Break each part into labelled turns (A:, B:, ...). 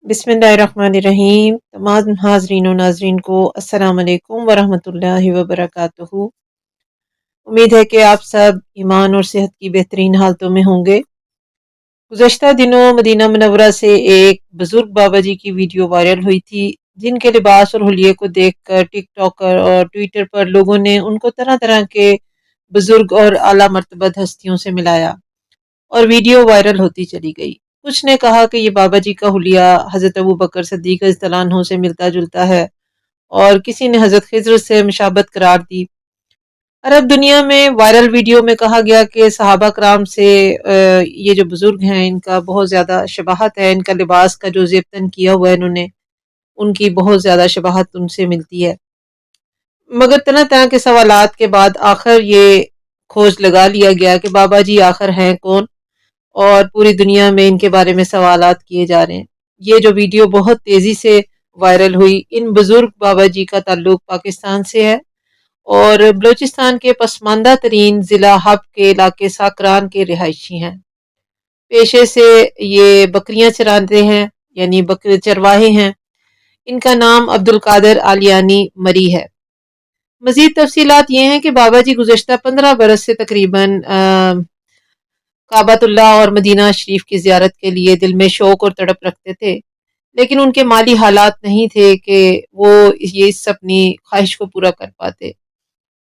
A: बिस्मिल्लाहिर्रहमानिर्रहीम। तमाम हाजरीन और नाजरीन को अस्सलाम वालेकुम वरहमतुल्लाहि वबरकातुहू। उम्मीद है कि आप सब ईमान और सेहत की बेहतरीन हालतों में होंगे। गुज़श्ता दिनों मदीना मुनव्वरा से एक बुजुर्ग बाबा जी की वीडियो वायरल हुई थी, जिनके लिबास और हुलिये को देखकर टिकटॉकर और ट्विटर पर लोगों ने उनको तरह तरह के बुजुर्ग और आला मर्तबत हस्तियों से मिलाया और वीडियो वायरल होती चली गई। कुछ ने कहा कि ये बाबा जी का हुलिया हज़रत अबू बकर सिद्दीक़ रज़ियल्लाहु अन्हु से मिलता जुलता है, और किसी ने हज़रत खिज़र से मुशाबत करार दी। अरब दुनिया में वायरल वीडियो में कहा गया कि सहाबा कराम से ये जो बुजुर्ग हैं इनका बहुत ज़्यादा शबाहत है, इनका लिबास का जो ज़ेबतन किया हुआ है इन्होंने, उनकी बहुत ज़्यादा शबाहत उनसे मिलती है। मगर तरह तरह के सवालात के बाद आखिर ये खोज लगा लिया गया कि बाबा जी आखिर हैं कौन, और पूरी दुनिया में इनके बारे में सवालात किए जा रहे हैं। ये जो वीडियो बहुत तेज़ी से वायरल हुई, इन बुजुर्ग बाबा जी का ताल्लुक पाकिस्तान से है और बलूचिस्तान के पसमानदा तरीन ज़िला हब के इलाके साकरान के रिहायशी हैं। पेशे से ये बकरियां चराते हैं, यानी बकरी चरवाहे हैं। इनका नाम अब्दुल कादिर आलियानी मरी है। मज़ीद तफसीलात ये हैं कि बाबा जी गुज़श्ता 15 बरस से तकरीबन काबतुल्लाह और मदीना शरीफ की ज़ियारत के लिए दिल में शौक़ और तड़प रखते थे, लेकिन उनके माली हालात नहीं थे कि वो ये इस अपनी ख्वाहिश को पूरा कर पाते।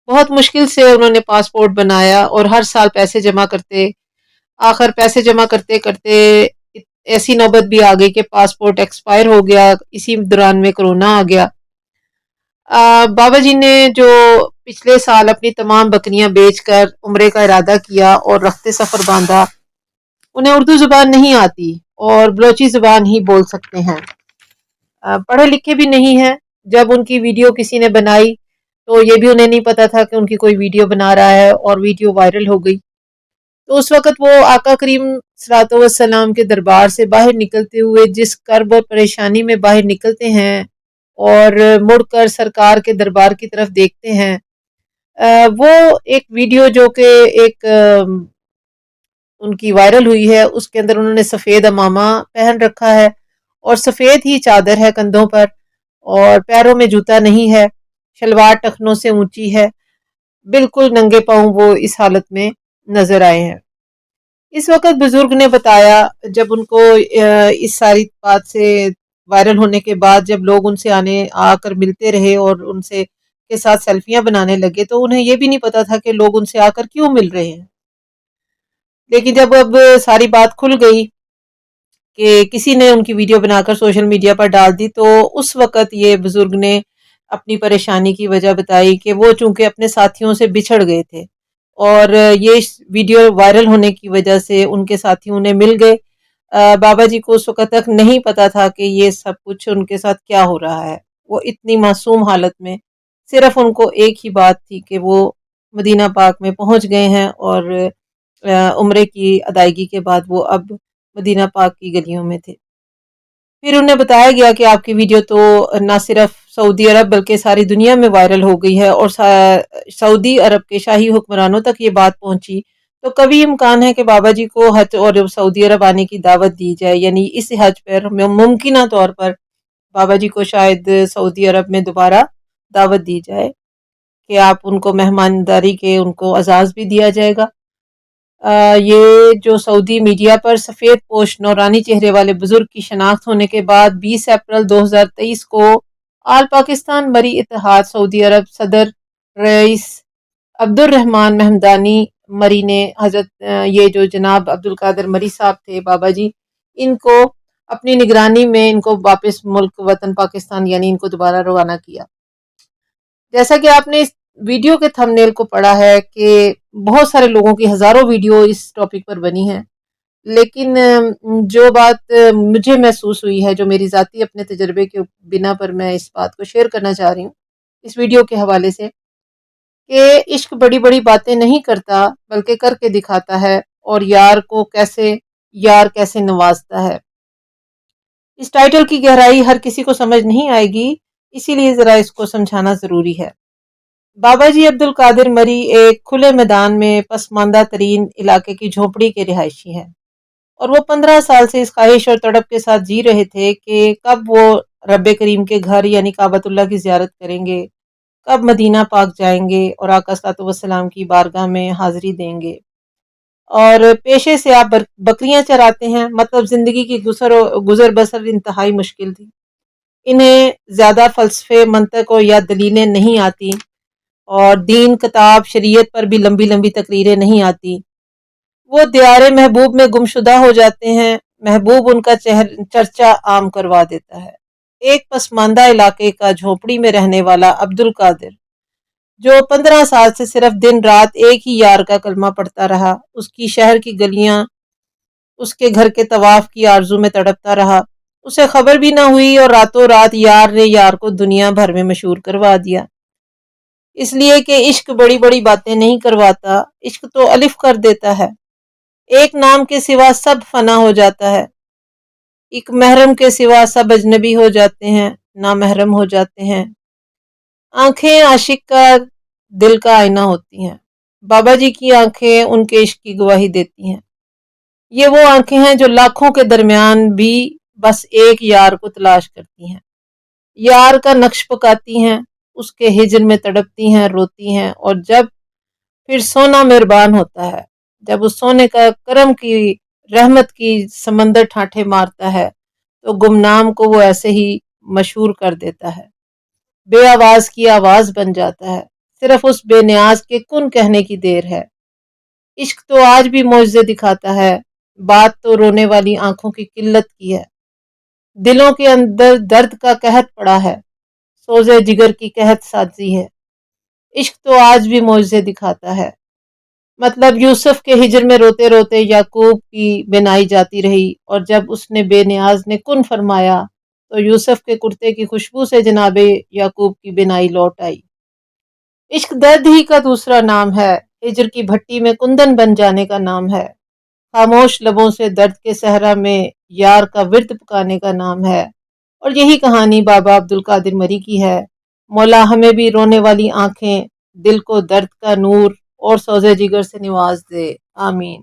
A: बहुत मुश्किल से उन्होंने पासपोर्ट बनाया और हर साल पैसे जमा करते। आखिर पैसे जमा करते करते ऐसी नौबत भी आ गई कि पासपोर्ट एक्सपायर हो गया। इसी दौरान में कोरोना आ गया। बाबा जी ने जो पिछले साल अपनी तमाम बकरियां बेचकर उम्रे का इरादा किया और रफ्ते सफ़र बांधा। उन्हें उर्दू ज़ुबान नहीं आती और बलोची ज़ुबान ही बोल सकते हैं, पढ़े लिखे भी नहीं हैं। जब उनकी वीडियो किसी ने बनाई तो ये भी उन्हें नहीं पता था कि उनकी कोई वीडियो बना रहा है, और वीडियो वायरल हो गई। तो उस वक़्त वो आका करीम सल्लल्लाहु अलैहि वसल्लम के दरबार से बाहर निकलते हुए जिस कर्ब और परेशानी में बाहर निकलते हैं और मुड़कर सरकार के दरबार की तरफ देखते हैं, वो एक वीडियो जो कि एक उनकी वायरल हुई है, उसके अंदर उन्होंने सफ़ेद अमामा पहन रखा है और सफ़ेद ही चादर है कंधों पर, और पैरों में जूता नहीं है, शलवार टखनों से ऊंची है। बिल्कुल नंगे पांव वो इस हालत में नजर आए हैं। इस वक्त बुजुर्ग ने बताया, जब उनको इस सारी बात से वायरल होने के बाद जब लोग उनसे आने आकर मिलते रहे और उनसे के साथ सेल्फियां बनाने लगे, तो उन्हें ये भी नहीं पता था कि लोग उनसे आकर क्यों मिल रहे हैं। लेकिन जब अब सारी बात खुल गई कि किसी ने उनकी वीडियो बनाकर सोशल मीडिया पर डाल दी, तो उस वक़्त ये बुजुर्ग ने अपनी परेशानी की वजह बताई कि वो चूंकि अपने साथियों से बिछड़ गए थे और ये वीडियो वायरल होने की वजह से उनके साथी उन्हें मिल गए। बाबा जी को उस वक़्त तक नहीं पता था कि ये सब कुछ उनके साथ क्या हो रहा है। वो इतनी मासूम हालत में, सिर्फ उनको एक ही बात थी कि वो मदीना पाक में पहुंच गए हैं और उम्रे की अदायगी के बाद वो अब मदीना पाक की गलियों में थे। फिर उन्हें बताया गया कि आपकी वीडियो तो ना सिर्फ सऊदी अरब बल्कि सारी दुनिया में वायरल हो गई है और सऊदी अरब के शाही हुक्मरानों तक ये बात पहुंची, तो कभी इम्कान है कि बाबा जी को हज और सऊदी अरब आने की दावत दी जाए, यानी इस हज पर मुमकिन तौर पर बाबा जी को शायद सऊदी अरब में दोबारा दावत दी जाए कि आप उनको मेहमानदारी के उनको एजाज़ भी दिया जाएगा। ये जो सऊदी मीडिया पर सफ़ेद पोश नौरानी चेहरे वाले बुजुर्ग की शनाख्त होने के बाद 20 अप्रैल 2023 को आल पाकिस्तान मरी इत्तेहाद सऊदी अरब सदर रईस अब्दुर्रहमान महमदानी मरी ने हजरत ये जो जनाब अब्दुल कादिर मरी साहब थे बाबा जी, इनको अपनी निगरानी में इनको वापस मुल्क वतन पाकिस्तान यानी इनको दोबारा रवाना किया। जैसा कि आपने इस वीडियो के थंबनेल को पढ़ा है कि बहुत सारे लोगों की हज़ारों वीडियो इस टॉपिक पर बनी है, लेकिन जो बात मुझे महसूस हुई है, जो मेरी ज़ाती अपने तजर्बे के बिना पर मैं इस बात को शेयर करना चाह रही हूँ इस वीडियो के हवाले से, कि इश्क बड़ी बड़ी बातें नहीं करता बल्कि करके दिखाता है, और यार कैसे नवाजता है। इस टाइटल की गहराई हर किसी को समझ नहीं आएगी, इसीलिए ज़रा इसको समझाना ज़रूरी है। बाबा जी अब्दुल कादिर मरी एक खुले मैदान में पसमानदा तरीन इलाके की झोपड़ी के रिहायशी हैं। اور وہ 15 سال سے اس خواہش اور تڑپ کے ساتھ جی رہے تھے کہ کب وہ رب کریم کے گھر یعنی کعبۃ اللہ کی زیارت کریں گے، کب مدینہ پاک جائیں گے اور آقا صلی اللہ علیہ وسلم کی بارگاہ میں حاضری دیں گے۔ اور پیشے سے آپ بکریاں چراتے ہیں، مطلب زندگی کی گزر بسر انتہائی مشکل تھی۔ انہیں زیادہ فلسفے، منطق اور یا دلیلیں نہیں آتی، اور دین، کتاب، شریعت پر بھی لمبی لمبی تقریریں نہیں آتی۔ وہ دیار محبوب میں گمشدہ ہو جاتے ہیں، محبوب ان کا چرچا عام کروا دیتا ہے۔ ایک پسماندہ علاقے کا جھونپڑی میں رہنے والا عبد القادر، جو 15 سال سے صرف دن رات ایک ہی یار کا کلمہ پڑھتا رہا، اس کی شہر کی گلیاں اس کے گھر کے طواف کی آرزو میں تڑپتا رہا، اسے خبر بھی نہ ہوئی اور راتوں رات یار نے یار کو دنیا بھر میں مشہور کروا دیا۔ اس لیے کہ عشق بڑی بڑی باتیں نہیں کرواتا، عشق تو الف کر دیتا ہے۔ ایک نام کے سوا سب فنا ہو جاتا ہے، ایک محرم کے سوا سب اجنبی ہو جاتے ہیں، نامحرم ہو جاتے ہیں۔ آنکھیں عاشق کا دل کا آئینہ ہوتی ہیں، بابا جی کی آنکھیں ان کے عشق کی گواہی دیتی ہیں۔ یہ وہ آنکھیں ہیں جو لاکھوں کے درمیان بھی بس ایک یار کو تلاش کرتی ہیں، یار کا نقش پکاتی ہیں، اس کے ہجر میں تڑپتی ہیں، روتی ہیں، اور جب پھر سونا مہربان ہوتا ہے، جب اس سونے کا کرم کی رحمت کی سمندر ٹھاٹھے مارتا ہے، تو گمنام کو وہ ایسے ہی مشہور کر دیتا ہے، بے آواز کی آواز بن جاتا ہے، صرف اس بے نیاز کے کن کہنے کی دیر ہے۔ عشق تو آج بھی معجزے دکھاتا ہے، بات تو رونے والی آنکھوں کی قلت کی ہے، دلوں کے اندر درد کا قحط پڑا ہے، سوزے جگر کی قحط سازی ہے۔ عشق تو آج بھی معجزے دکھاتا ہے، مطلب یوسف کے ہجر میں روتے روتے یعقوب کی بینائی جاتی رہی، اور جب اس نے بے نیاز نے کن فرمایا تو یوسف کے کرتے کی خوشبو سے جناب یعقوب کی بینائی لوٹ آئی۔ عشق درد ہی کا دوسرا نام ہے، ہجر کی بھٹی میں کندن بن جانے کا نام ہے، خاموش لبوں سے درد کے صحرا میں یار کا ورد پکانے کا نام ہے۔ اور یہی کہانی بابا عبد القادر مری کی ہے۔ مولا ہمیں بھی رونے والی آنکھیں، دل کو درد کا نور اور سوزے جگر سے نواز دے، آمین۔